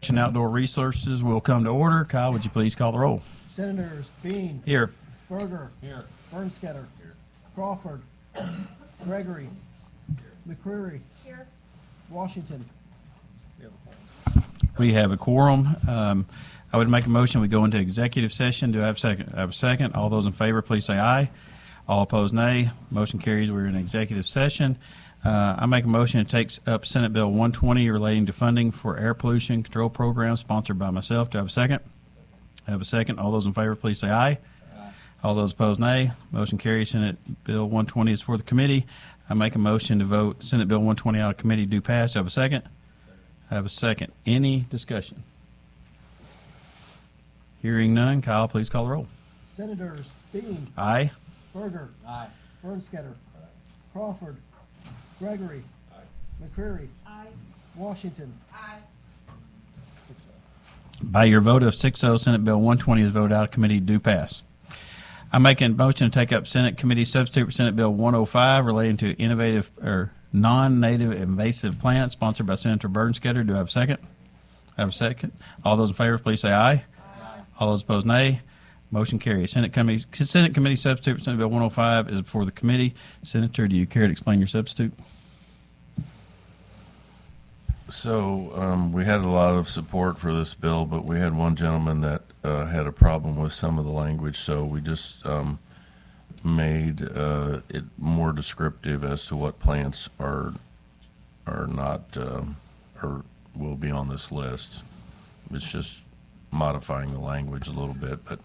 and Outdoor Resources will come to order. Kyle, would you please call the roll? Senators Bean. Here. Berger. Here. Bernskoetter. Here. Crawford. Gregory. McCreary. Here. Washington. We have a quorum. I would make a motion we go into executive session. Do I have a second? I have a second. All those in favor, please say aye. All opposed, nay. Motion carries. We're in executive session. I make a motion that takes up Senate Bill 120 relating to funding for air pollution control programs, sponsored by myself. Do I have a second? I have a second. All those in favor, please say aye. Aye. All those opposed, nay. Motion carries. Senate Bill 120 is for the committee. I make a motion to vote Senate Bill 120 out of committee. Do pass. Do I have a second? I have a second. Any discussion? Hearing none. Kyle, please call the roll. Senators Bean. Aye. Berger. Aye. Bernskoetter. Crawford. Gregory. Aye. McCreary. Aye. Washington. Aye. 6-0. By your vote of 6-0, Senate Bill 120 is voted out of committee. Do pass. I make a motion to take up Senate Committee Substitute for Senate Bill 105 relating to innovative or non-native invasive plants, sponsored by Senator Bernskoetter. Do I have a second? I have a second. All those in favor, please say aye. Aye. All those opposed, nay. Motion carries. Senate Committee Substitute for Senate Bill 105 is before the committee. Senator, do you care to explain your substitute? So we had a lot of support for this bill, but we had one gentleman that had a problem with some of the language, so we just made it more descriptive as to what plants are not or will be on this list. It's just modifying the language a little bit, but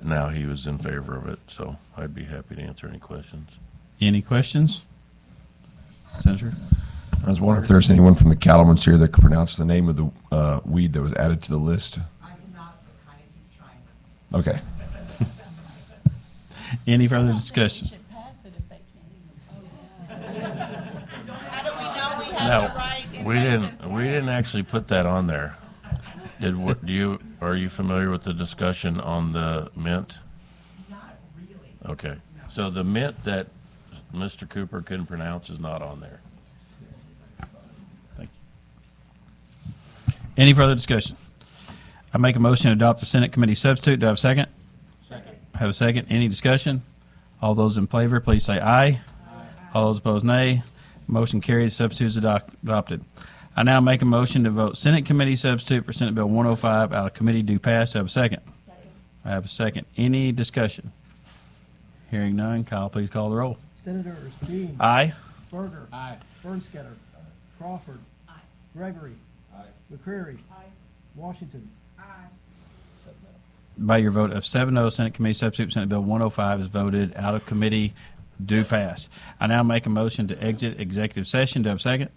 now he was in favor of it, so I'd be happy to answer any questions. Any questions? Senator? I was wondering if there's anyone from the cattlemen's here that could pronounce the name of the weed that was added to the list. I cannot, but kind of keep trying. Okay. Any further discussion? Should pass it if they can't even vote. How do we know we have the right? We didn't actually put that on there. Are you familiar with the discussion on the mint? Not really. Okay. So the mint that Mr. Cooper couldn't pronounce is not on there. Thank you. Any further discussion? I make a motion to adopt the Senate Committee Substitute. Do I have a second? Second. I have a second. Any discussion? All those in favor, please say aye. Aye. All those opposed, nay. Motion carries. Substitute is adopted. I now make a motion to vote Senate Committee Substitute for Senate Bill 105 out of committee. Do pass. Do I have a second? Second. I have a second. Any discussion? Hearing none. Kyle, please call the roll. Senators Bean. Aye. Berger. Aye. Bernskoetter. Crawford. Aye. Gregory. Aye. McCreary. Aye. Washington. Aye. By your vote of 7-0, Senate Committee Substitute for Senate Bill 105 is voted out of committee. Do pass. I now make a motion to exit executive session. Do I have a second?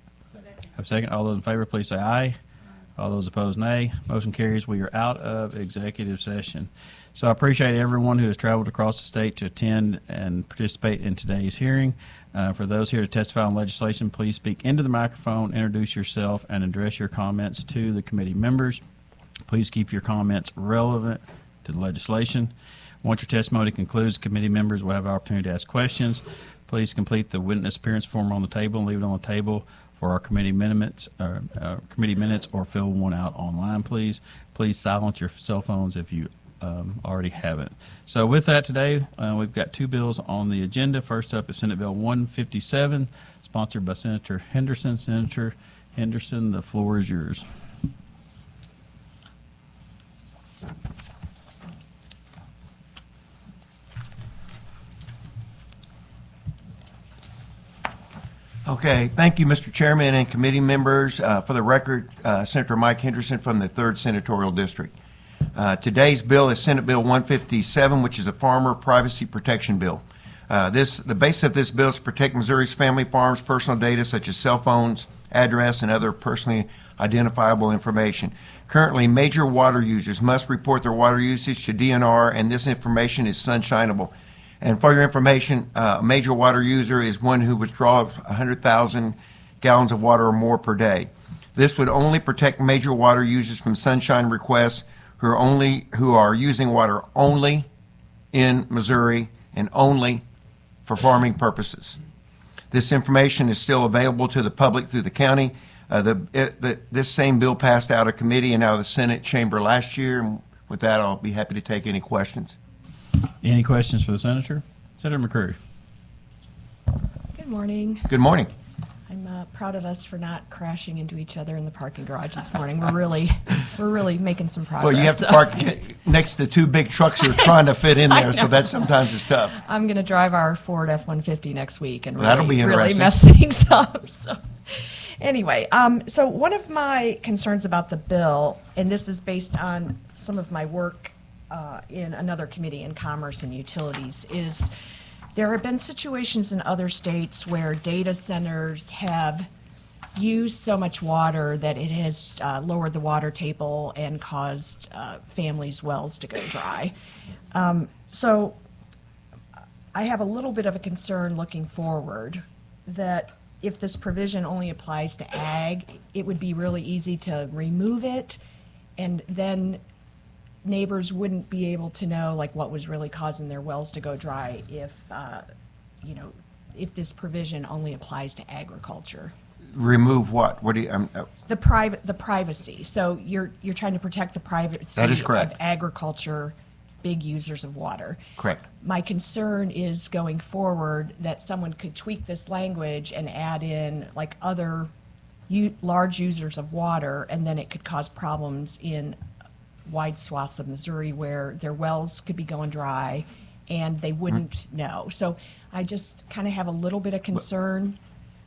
Have a second. All those in favor, please say aye. All those opposed, nay. Motion carries. We are out of executive session. So I appreciate everyone who has traveled across the state to attend and participate in today's hearing. For those here to testify on legislation, please speak into the microphone, introduce yourself, and address your comments to the committee members. Please keep your comments relevant to the legislation. Once your testimony concludes, committee members will have an opportunity to ask questions. Please complete the witness appearance form on the table and leave it on the table for our committee minutes, or fill one out online, please. Please silence your cell phones if you already haven't. So with that today, we've got two bills on the agenda. First up is Senate Bill 157, sponsored by Senator Henderson. Senator Henderson, the floor is yours. Okay, thank you, Mr. Chairman and committee members. For the record, Senator Mike Henderson from the 3rd Senatorial District. Today's bill is Senate Bill 157, which is a farmer privacy protection bill. The basis of this bill is to protect Missouri's family farms' personal data such as cell phones, address, and other personally identifiable information. Currently, major water users must report their water usage to DNR, and this information is sunshineable. And for your information, a major water user is one who withdraws 100,000 gallons of water or more per day. This would only protect major water users from sunshine requests who are using water only in Missouri and only for farming purposes. This information is still available to the public through the county This same bill passed out of committee and out of the Senate chamber last year. And with that, I'll be happy to take any questions. Any questions for the senator? Senator McCreary. Good morning. Good morning. I'm proud of us for not crashing into each other in the parking garage this morning. We're really making some progress. Well, you have to park next to two big trucks who are trying to fit in there, so that sometimes is tough. I'm going to drive our Ford F-150 next week and That'll be really interesting. mess things up. So, anyway, so one of my concerns about the bill, and this is based on some of my work in another committee in Commerce and Utilities, is there have been situations in other states where data centers have used so much water that it has lowered the water table and caused families' wells to go dry. So I have a little bit of a concern looking forward that if this provision only applies to ag, it would be really easy to remove it, and then neighbors wouldn't be able to know like what was really causing their wells to go dry if, if this provision only applies to agriculture. Remove what? What do you? The privacy. So you're trying to protect the privacy That is correct. of agriculture, big users of water. Correct. My concern is going forward that someone could tweak this language and add in like other large users of water, and then it could cause problems in wide swaths of Missouri where their wells could be going dry and they wouldn't know. So I just kind of have a little bit of concern.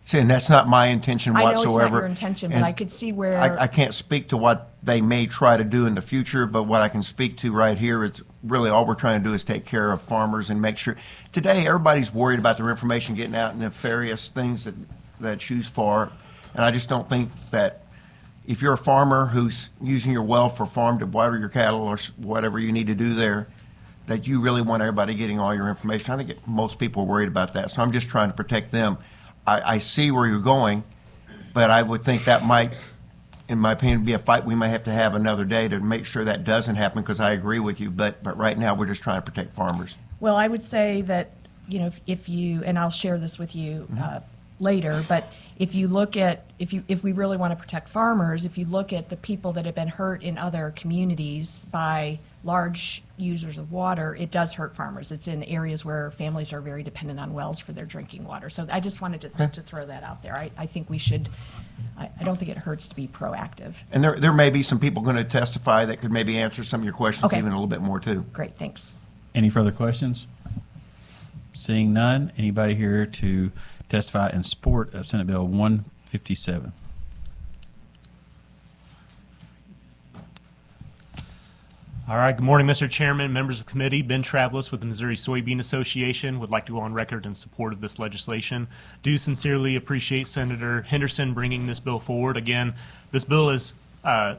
See, and that's not my intention I whatsoever. know it's not your intention, but And I could see where. I can't speak to what they may try to do in the future, but what I can speak to right here is really all we're trying to do is take care of farmers and make sure. Today, everybody's worried about their information getting out and nefarious things that choose for, and I just don't think that if you're a farmer who's using your well for farm to water your cattle or whatever you need to do there, that you really want everybody getting all your information. I think most people are worried about that, so I'm just trying to protect them. I see where you're going, but I would think that might, in my opinion, be a fight we may have to have another day to make sure that doesn't happen, because I agree with you, but right now we're just trying to protect farmers. Well, I would say that, if you, and I'll share this with you later, but if you look at, if we really want to protect farmers, if you look at the people that have been hurt in other communities by large users of water, it does hurt farmers. It's in areas where families are very dependent on wells for their drinking water. So I just wanted to throw that out there. I think we should, I don't think it hurts to be proactive. And there may be some people going to testify that could maybe answer some of your questions Okay. even a little bit more too. Great, thanks. Any further questions? Seeing none, anybody here to testify in support of Senate Bill 157? All right, good morning, Mr. Chairman, members of the committee. Ben Travelis with the Missouri Soybean Association would like to go on record in support of this legislation. Do sincerely appreciate Senator Henderson bringing this bill forward. Again, this bill is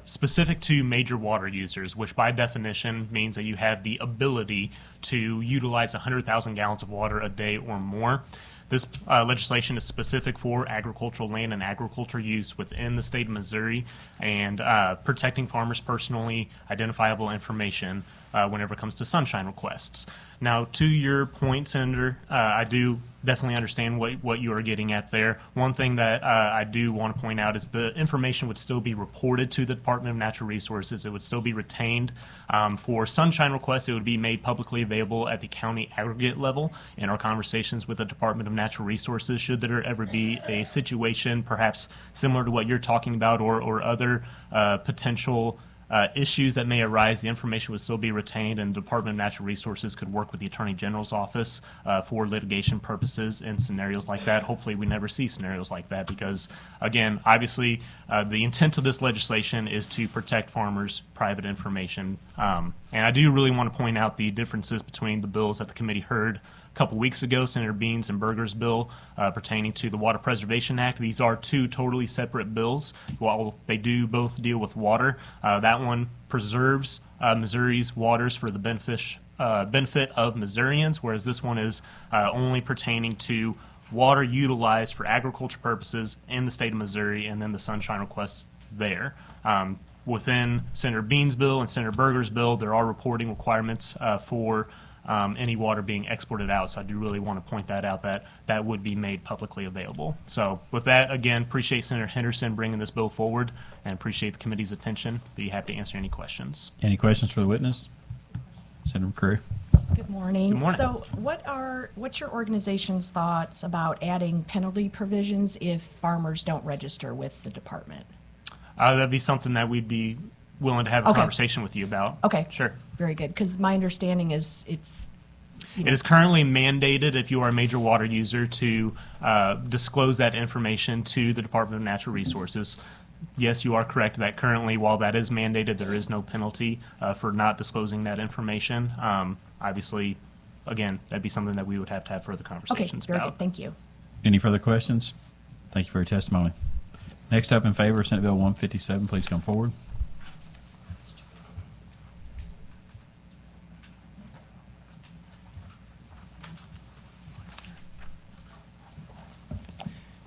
specific to major water users, which by definition means that you have the ability to utilize 100,000 gallons of water a day or more. This legislation is specific for agricultural land and agriculture use within the state of Missouri, and protecting farmers' personally identifiable information whenever it comes to sunshine requests. Now, to your point, Senator, I do definitely understand what you are getting at there. One thing that I do want to point out is the information would still be reported to the Department of Natural Resources. It would still be retained. For sunshine requests, it would be made publicly available at the county aggregate level in our conversations with the Department of Natural Resources. Should there ever be a situation perhaps similar to what you're talking about, or other potential issues that may arise, the information would still be retained, and the Department of Natural Resources could work with the Attorney General's office for litigation purposes in scenarios like that. Hopefully we never see scenarios like that, because, again, obviously the intent of this legislation is to protect farmers' private information. And I do really want to point out the differences between the bills that the committee heard a couple weeks ago, Senator Beans and Berger's bill pertaining to the Water Preservation Act. These are two totally separate bills. While they do both deal with water, that one preserves Missouri's waters for the benefit of Missourians, whereas this one is only pertaining to water utilized for agriculture purposes in the state of Missouri, and then the sunshine requests there. Within Senator Beans' bill and Senator Berger's bill, there are reporting requirements for any water being exported out. So I do really want to point that out, that that would be made publicly available. So with that, again, appreciate Senator Henderson bringing this bill forward and appreciate the committee's attention. Be happy to answer any questions. Any questions for the witness? Senator McCreary. Good morning. Good morning. So what's your organization's thoughts about adding penalty provisions if farmers don't register with the department? That'd be something that we'd be willing to have a Okay. conversation with you about. Okay. Sure. Very good, because my understanding is it's, It is currently mandated if you are a major water user to disclose that information to the Department of Natural Resources. Yes, you are correct that currently, while that is mandated, there is no penalty for not disclosing that information. Obviously, again, that'd be something that we would have to have further okay, conversations very about. good, thank you. Any further questions? Thank you for your testimony. Next up in favor of Senate Bill 157, please come forward.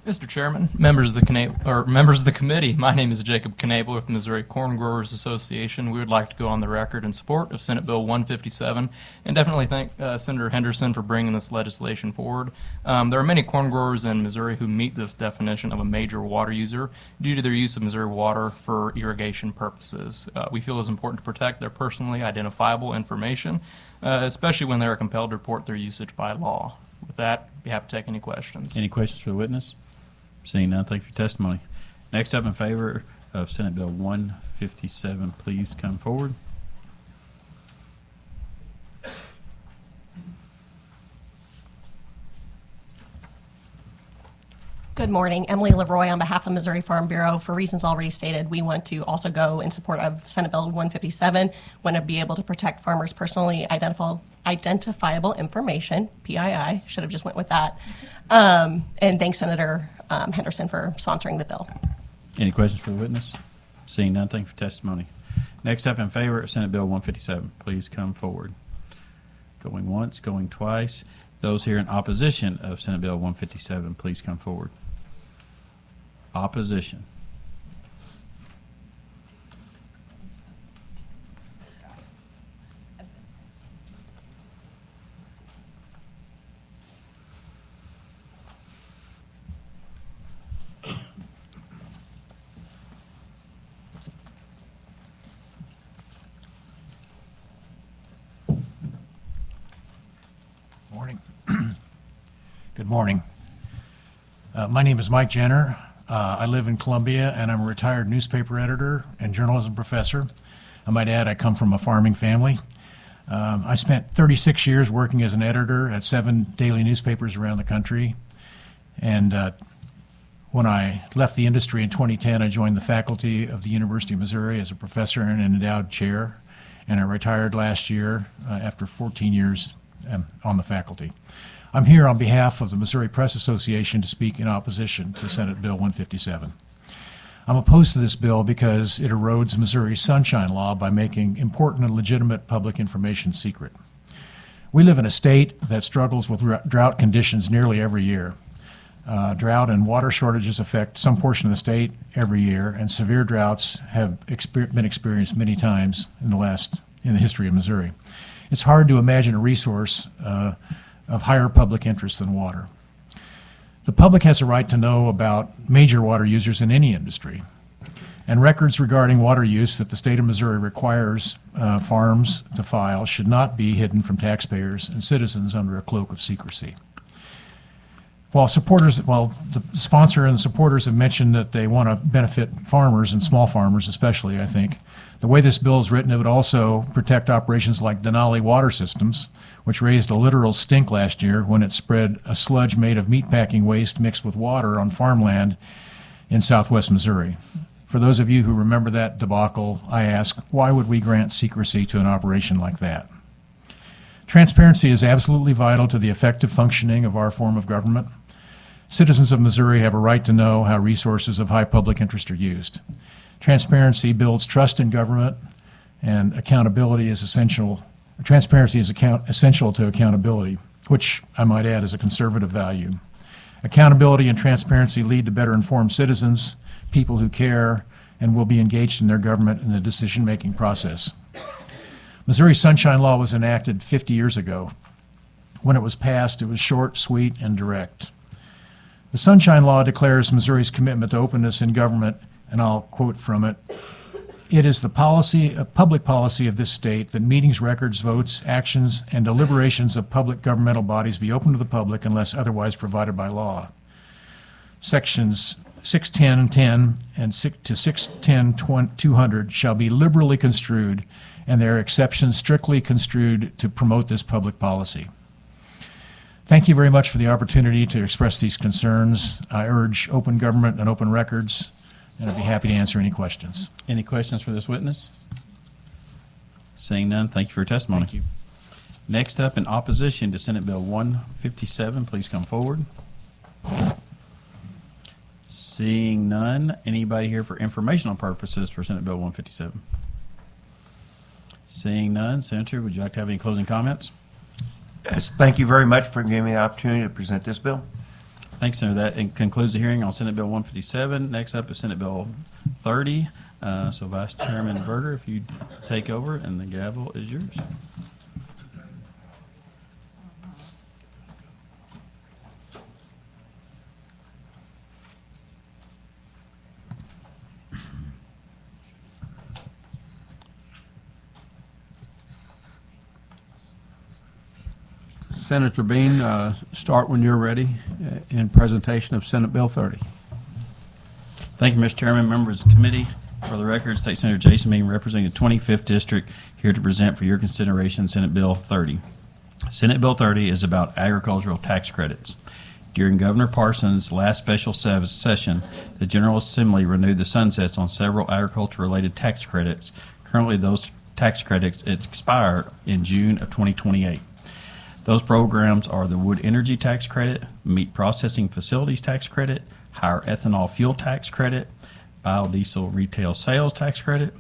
Mr. Chairman, members of the committee, my name is Jacob Knabel with the Missouri Corn Growers Association. We would like to go on the record in support of Senate Bill 157 and definitely thank Senator Henderson for bringing this legislation forward. There are many corn growers in Missouri who meet this definition of a major water user due to their use of Missouri water for irrigation purposes. We feel it is important to protect their personally identifiable information, especially when they are compelled to report their usage by law. With that, I'd be happy to take any questions. Any questions for the witness? Seeing none, thank you for your testimony. Next up in favor of Senate Bill 157, please come forward. Good morning. Emily Leroy on behalf of Missouri Farm Bureau. For reasons already stated, we want to also go in support of Senate Bill 157, want to be able to protect farmers' personally identifiable information, PII, should have just went with that. And thanks Senator Henderson for sponsoring the bill. Any questions for the witness? Seeing none, thank you for testimony. Next up in favor of Senate Bill 157, please come forward. Going once, going twice. Those here in opposition of Senate Bill 157, please come forward. Opposition. Morning. Good morning. My name is Mike Jenner. I live in Columbia, and I'm a retired newspaper editor and journalism professor. I might add, I come from a farming family. I spent 36 years working as an editor at 7 daily newspapers around the country. And when I left the industry in 2010, I joined the faculty of the University of Missouri as a professor and an endowed chair. And I retired last year after 14 years on the faculty. I'm here on behalf of the Missouri Press Association to speak in opposition to Senate Bill 157. I'm opposed to this bill because it erodes Missouri's Sunshine Law by making important and legitimate public information secret. We live in a state that struggles with drought conditions nearly every year. Drought and water shortages affect some portion of the state every year, and severe droughts have been experienced many times in the history of Missouri. It's hard to imagine a resource of higher public interest than water. The public has a right to know about major water users in any industry, and records regarding water use that the state of Missouri requires farms to file should not be hidden from taxpayers and citizens under a cloak of secrecy. While the sponsor and supporters have mentioned that they want to benefit farmers and small farmers especially, I think, the way this bill is written, it would also protect operations like Denali Water Systems, which raised a literal stink last year when it spread a sludge made of meatpacking waste mixed with water on farmland in southwest Missouri. For those of you who remember that debacle, I ask, why would we grant secrecy to an operation like that? Transparency is absolutely vital to the effective functioning of our form of government. Citizens of Missouri have a right to know how resources of high public interest are used. Transparency builds trust in government, and accountability is essential. Transparency is essential to accountability, which I might add is a conservative value. Accountability and transparency lead to better informed citizens, people who care and will be engaged in their government in the decision-making process. Missouri Sunshine Law was enacted 50 years ago. When it was passed, it was short, sweet, and direct. The Sunshine Law declares Missouri's commitment to openness in government, and I'll quote from it. It is the public policy of this state that meetings, records, votes, actions, and deliberations of public governmental bodies be open to the public unless otherwise provided by law. Sections 610.10 and to 610.200 shall be liberally construed, and their exceptions strictly construed to promote this public policy. Thank you very much for the opportunity to express these concerns. I urge open government and open records, and I'd be happy to answer any questions. Any questions for this witness? Seeing none, thank you for your testimony. Thank you. Next up, in opposition to Senate Bill 157, please come forward. Seeing none, anybody here for informational purposes for Senate Bill 157? Seeing none, Senator, would you like to have any closing comments? Yes, thank you very much for giving me the opportunity to present this bill. Thanks, Senator. That concludes the hearing on Senate Bill 157. Next up is Senate Bill 30. So Vice Chairman Berger, if you'd take over, and the gavel is yours. Senator Bean, start when you're ready in presentation of Senate Bill 30. Thank you, Mr. Chairman, members of the committee. For the record, State Senator Jason Bean, representing the 25th District, here to present for your consideration Senate Bill 30. Senate Bill 30 is about agricultural tax credits. During Governor Parsons' last special session, the General Assembly renewed the sunsets on several agriculture-related tax credits. Currently, those tax credits expire in June of 2028. Those programs are the Wood Energy Tax Credit, Meat Processing Facilities Tax Credit, Higher Ethanol Fuel Tax Credit, Biodiesel Retail Sales Tax Credit,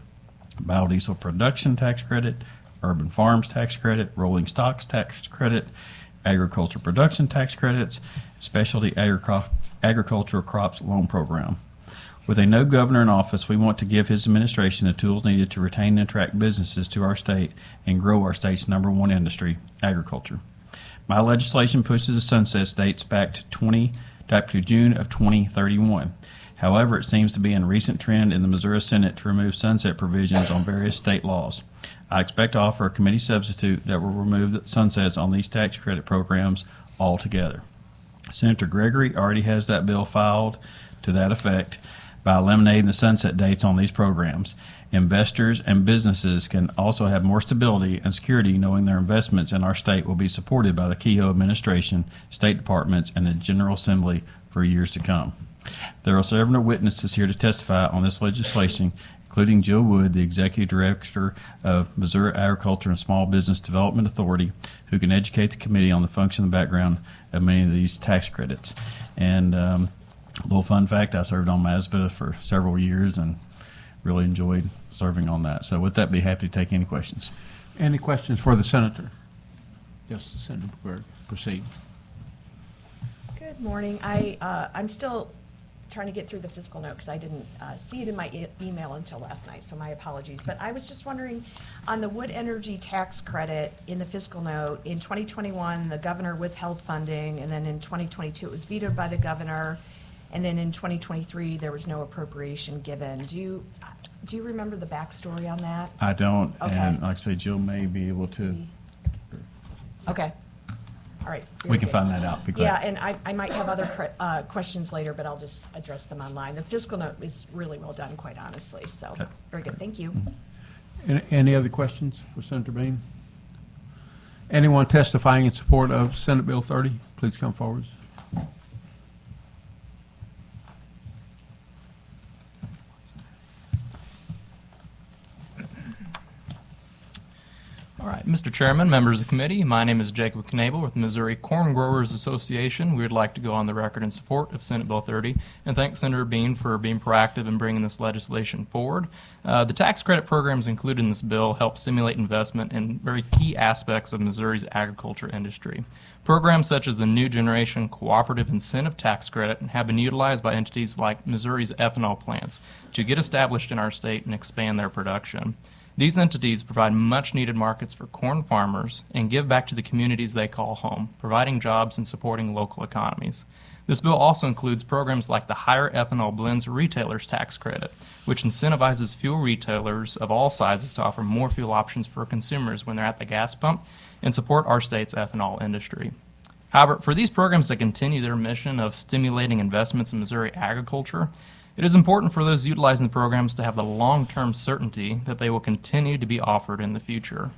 Biodiesel Production Tax Credit, Urban Farms Tax Credit, Rolling Stocks Tax Credit, Agriculture Production Tax Credits, Specialty Agricultural Crops Loan Program. With a no governor in office, we want to give his administration the tools needed to retain and attract businesses to our state and grow our state's #1 industry, agriculture. My legislation pushes the sunset dates back to June of 2031. However, it seems to be a recent trend in the Missouri Senate to remove sunset provisions on various state laws. I expect to offer a committee substitute that will remove the sunsets on these tax credit programs altogether. Senator Gregory already has that bill filed to that effect by eliminating the sunset dates on these programs. Investors and businesses can also have more stability and security knowing their investments in our state will be supported by the Kehoe administration, state departments, and the General Assembly for years to come. There are several witnesses here to testify on this legislation, including Jill Wood, the Executive Director of Missouri Agriculture and Small Business Development Authority, who can educate the committee on the function and background of many of these tax credits. And a little fun fact, I served on MASBA for several years and really enjoyed serving on that. So with that, be happy to take any questions. Any questions for the senator? Yes, Senator Bird, proceed. Good morning. I'm still trying to get through the fiscal note because I didn't see it in my email until last night, so my apologies. But I was just wondering, on the wood energy tax credit in the fiscal note, in 2021, the governor withheld funding, and then in 2022, it was vetoed by the governor, and then in 2023, there was no appropriation given. Do you remember the backstory on that? I don't, Okay. and like I say, Jill may be able to. Okay. All right. We very can good. find that out. Be glad. Yeah, and I might have other questions later, but I'll just address them online. The fiscal note is really well done, quite honestly, so Okay. very good. Thank you. Any other questions for Senator Bean? Anyone testifying in support of Senate Bill 30, please come forward. All right, Mr. Chairman, members of the committee, my name is Jacob Knabel with the Missouri Corn Growers Association. We would like to go on the record in support of Senate Bill 30 and thank Senator Bean for being proactive in bringing this legislation forward. The tax credit programs included in this bill help stimulate investment in very key aspects of Missouri's agriculture industry. Programs such as the New Generation Cooperative Incentive Tax Credit have been utilized by entities like Missouri's ethanol plants to get established in our state and expand their production. These entities provide much-needed markets for corn farmers and give back to the communities they call home, providing jobs and supporting local economies. This bill also includes programs like the Higher Ethanol Blends Retailers Tax Credit, which incentivizes fuel retailers of all sizes to offer more fuel options for consumers when they're at the gas pump and support our state's ethanol industry. However, for these programs to continue their mission of stimulating investments in Missouri agriculture, it is important for those utilizing the programs to have the long-term certainty that they will continue to be offered in the future.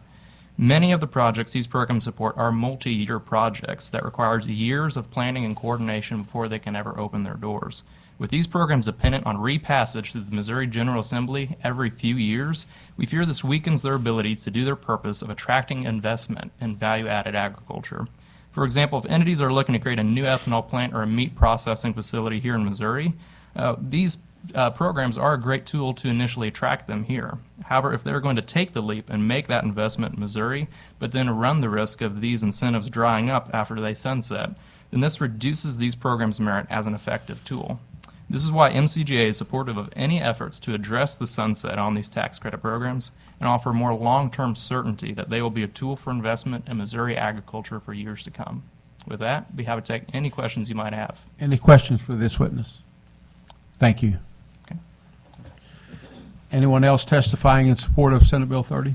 Many of the projects these programs support are multi-year projects that requires years of planning and coordination before they can ever open their doors. With these programs dependent on repassage through the Missouri General Assembly every few years, we fear this weakens their ability to do their purpose of attracting investment in value-added agriculture. For example, if entities are looking to create a new ethanol plant or a meat processing facility here in Missouri, these programs are a great tool to initially attract them here. However, if they're going to take the leap and make that investment in Missouri, but then run the risk of these incentives drying up after they sunset, then this reduces these programs' merit as an effective tool. This is why MCGA is supportive of any efforts to address the sunset on these tax credit programs and offer more long-term certainty that they will be a tool for investment in Missouri agriculture for years to come. With that, be happy to take any questions you might have. Any questions for this witness? Thank you. Okay. Anyone else testifying in support of Senate Bill 30?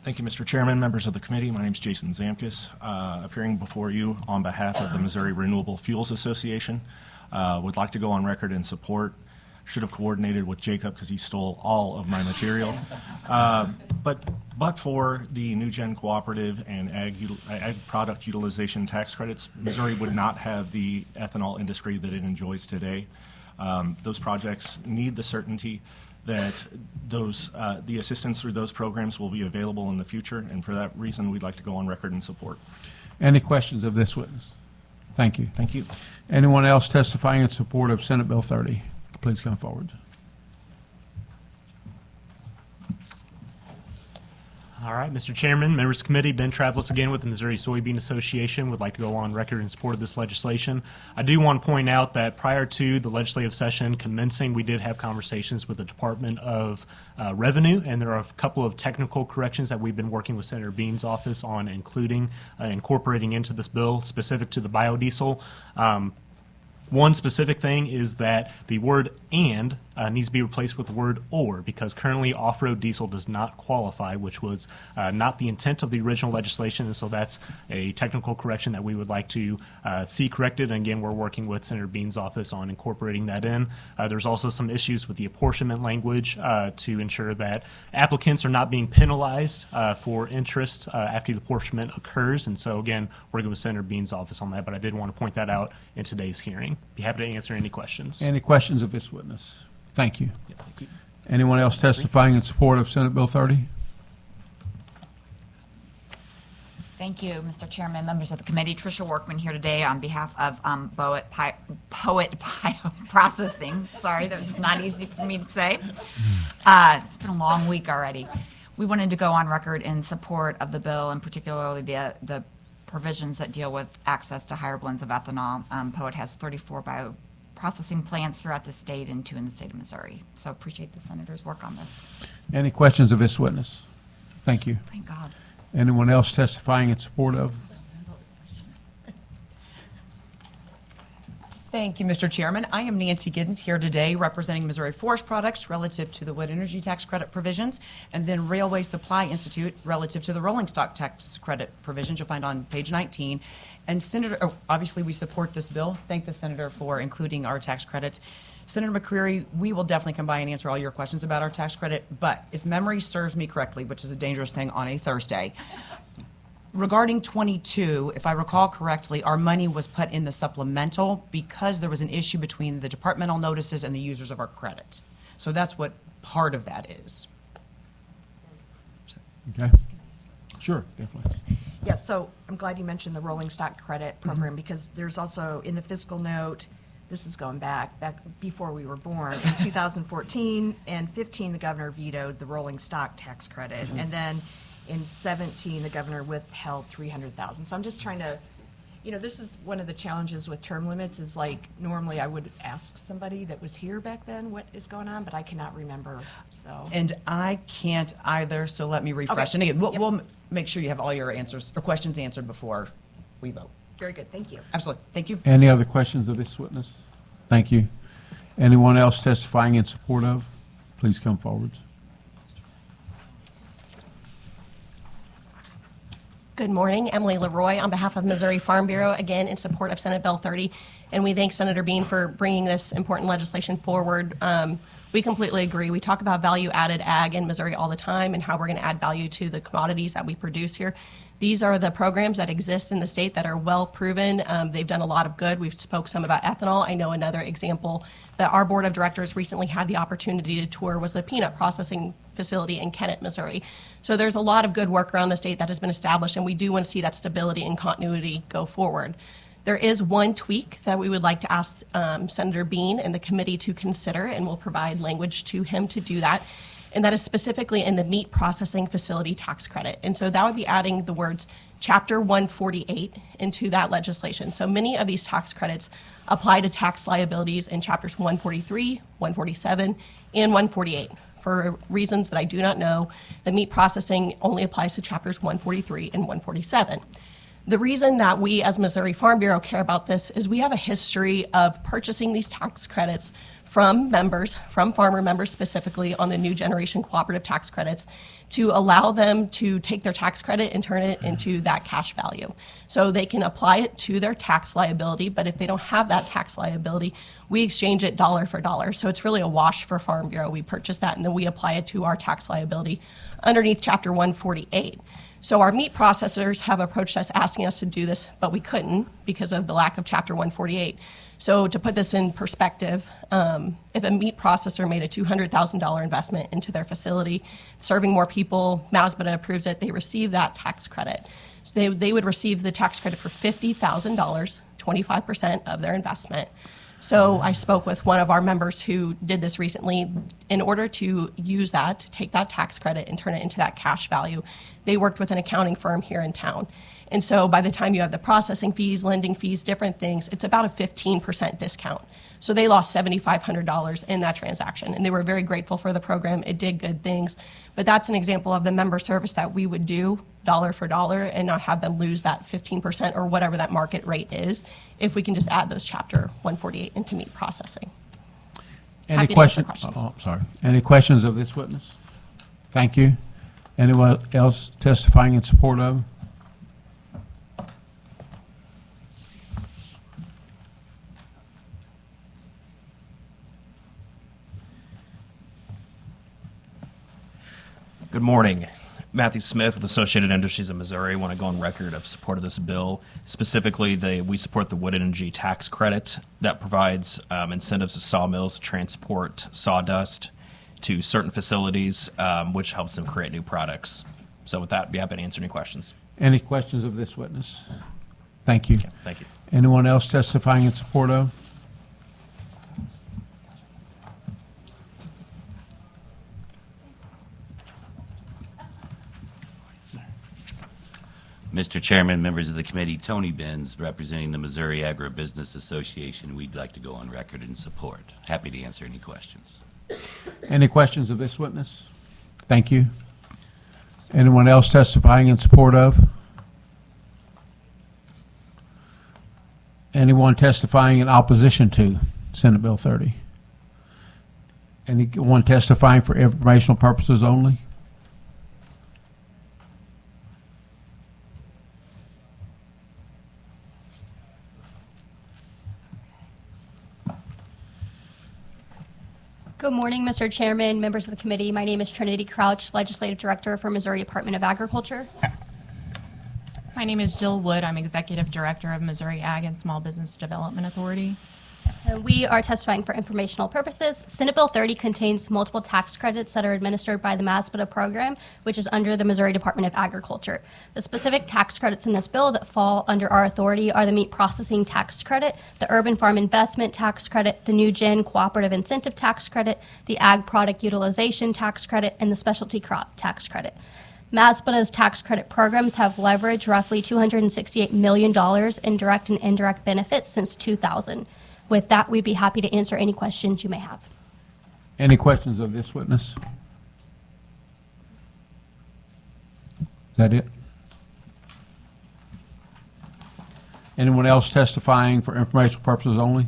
Thank you, Mr. Chairman, members of the committee. My name is Jason Zamkis, appearing before you on behalf of the Missouri Renewable Fuels Association. Would like to go on record in support. Should have coordinated with Jacob because he stole all of my material. But for the New Gen Cooperative and ag product utilization tax credits, Missouri would not have the ethanol industry that it enjoys today. Those projects need the certainty that the assistance through those programs will be available in the future, and for that reason, we'd like to go on record in support. Any questions of this witness? Thank you. Thank you. Anyone else testifying in support of Senate Bill 30? Please come forward. All right, Mr. Chairman, members of the committee, Ben Travelis again with the Missouri Soybean Association would like to go on record in support of this legislation. I do want to point out that prior to the legislative session commencing, we did have conversations with the Department of Revenue, and there are a couple of technical corrections that we've been working with Senator Bean's office on incorporating into this bill specific to the biodiesel. One specific thing is that the word "and" needs to be replaced with the word "or," because currently off-road diesel does not qualify, which was not the intent of the original legislation, and so that's a technical correction that we would like to see corrected. And again, we're working with Senator Bean's office on incorporating that in. There's also some issues with the apportionment language to ensure that applicants are not being penalized for interest after the apportionment occurs, and so again, working with Senator Bean's office on that, but I did want to point that out in today's hearing. Be happy to answer any questions. Any questions of this witness? Thank you. Yeah, thank you. Anyone else testifying in support of Senate Bill 30? Thank you, Mr. Chairman, members of the committee. Tricia Workman here today on behalf of Poet Bioprocessing. Sorry, that was not easy for me to say. It's been a long week already. We wanted to go on record in support of the bill, and particularly the provisions that deal with access to higher blends of ethanol. Poet has 34 bioprocessing plants throughout the state and 2 in the state of Missouri. So appreciate the senator's work on this. Any questions of this witness? Thank you. Thank God. Anyone else testifying in support of? Thank you, Mr. Chairman. I am Nancy Giddens here today representing Missouri Forest Products relative to the wood energy tax credit provisions, and then Railway Supply Institute relative to the rolling stock tax credit provisions you'll find on page 19. And Senator, obviously we support this bill. Thank the Senator for including our tax credits. Senator McCreary, we will definitely come by and answer all your questions about our tax credit, but if memory serves me correctly, which is a dangerous thing on a Thursday, regarding 22, if I recall correctly, our money was put in the supplemental because there was an issue between the departmental notices and the users of our credit. So that's what part of that is. Okay. Sure, definitely. Yes, so I'm glad you mentioned the rolling stock credit program because there's also in the fiscal note, this is going back before we were born. In 2014 and 15, the governor vetoed the rolling stock tax credit. And then in 17, the governor withheld $300,000. So I'm just trying to This is one of the challenges with term limits is like, normally I would ask somebody that was here back then what is going on, but I cannot remember, so. And I can't either, so let me refresh. Okay. And again, Yep. we'll make sure you have all your answers or questions answered before we vote. Very good, thank you. Absolutely. Thank you. Any other questions of this witness? Thank you. Anyone else testifying in support of? Please come forward. Good morning, Emily Leroy on behalf of Missouri Farm Bureau, again in support of Senate Bill 30. And we thank Senator Bean for bringing this important legislation forward. We completely agree. We talk about value-added ag in Missouri all the time and how we're going to add value to the commodities that we produce here. These are the programs that exist in the state that are well proven. They've done a lot of good. We've spoke some about ethanol. I know another example that our board of directors recently had the opportunity to tour was the peanut processing facility in Kennett, Missouri. So there's a lot of good work around the state that has been established, and we do want to see that stability and continuity go forward. There is one tweak that we would like to ask Senator Bean and the committee to consider, and we'll provide language to him to do that. And that is specifically in the meat processing facility tax credit. And so that would be adding the words Chapter 148 into that legislation. So many of these tax credits apply to tax liabilities in Chapters 143, 147, and 148. For reasons that I do not know, the meat processing only applies to Chapters 143 and 147. The reason that we as Missouri Farm Bureau care about this is we have a history of purchasing these tax credits from members, from farmer members specifically on the new generation cooperative tax credits, to allow them to take their tax credit and turn it into that cash value. So they can apply it to their tax liability, but if they don't have that tax liability, we exchange it dollar for dollar. So it's really a wash for Farm Bureau. We purchase that and then we apply it to our tax liability underneath Chapter 148. So our meat processors have approached us asking us to do this, but we couldn't because of the lack of Chapter 148. So to put this in perspective, if a meat processor made a $200,000 investment into their facility, serving more people, MASBTA approves it, they receive that tax credit. So they would receive the tax credit for $50,000, 25% of their investment. So I spoke with one of our members who did this recently. In order to use that, to take that tax credit and turn it into that cash value, they worked with an accounting firm here in town. And so by the time you have the processing fees, lending fees, different things, it's about a 15% discount. So they lost $7,500 in that transaction, and they were very grateful for the program. It did good things. But that's an example of the member service that we would do dollar for dollar and not have them lose that 15% or whatever that market rate is if we can just add those Chapter 148 into meat processing. Any Happy to answer questions? questions. Oh, sorry. Any questions of this witness? Thank you. Anyone else testifying in support of? Good morning. Matthew Smith with Associated Industries of Missouri. I want to go on record of support of this bill. Specifically, we support the wood energy tax credit that provides incentives to sawmills to transport sawdust to certain facilities, which helps them create new products. So with that, I'd be happy to answer any questions. Any questions of this witness? Thank you. Okay, thank you. Anyone else testifying in support of? Mr. Chairman, members of the committee, Tony Benz, representing the Missouri Agribusiness Association. We'd like to go on record in support. Happy to answer any questions. Any questions of this witness? Thank you. Anyone else testifying in support of? Anyone testifying in opposition to Senate Bill 30? Anyone testifying for informational purposes only? Good morning, Mr. Chairman, members of the committee. My name is Trinity Crouch, Legislative Director for Missouri Department of Agriculture. My name is Jill Wood. I'm Executive Director of Missouri Ag and Small Business Development Authority. And we are testifying for informational purposes. Senate Bill 30 contains multiple tax credits that are administered by the MASBTA program, which is under the Missouri Department of Agriculture. The specific tax credits in this bill that fall under our authority are the meat processing tax credit, the urban farm investment tax credit, the new gen cooperative incentive tax credit, the ag product utilization tax credit, and the specialty crop tax credit. MASBA's tax credit programs have leveraged roughly $268 million in direct and indirect benefits since 2000. With that, we'd be happy to answer any questions you may have. Any questions of this witness? Is that it? Anyone else testifying for informational purposes only?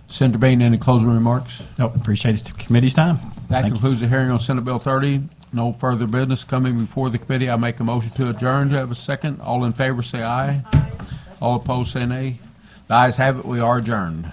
Senator Bain, any closing remarks? Nope, appreciate the committee's time. That Thank you. concludes the hearing on Senate Bill 30. No further business coming before the committee. I make a motion to adjourn. Do I have a second? All in favor say aye. All opposed say nay. The ayes have it. We are adjourned.